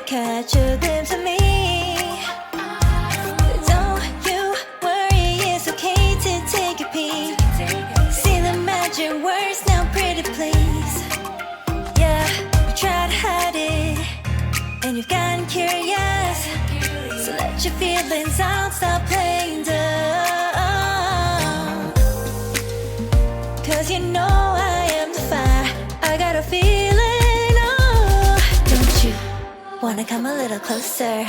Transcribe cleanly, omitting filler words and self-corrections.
catch a glimpse of me. Don't you worry, it's okay to take a peek. See the magic words now, pretty please. Yeah, you try to hide it, and you've gotten curious. So let your feelings out, stop playing dumb. Cause you know I am the fire, I got a feeling. Oh, don't you wanna come a little closer?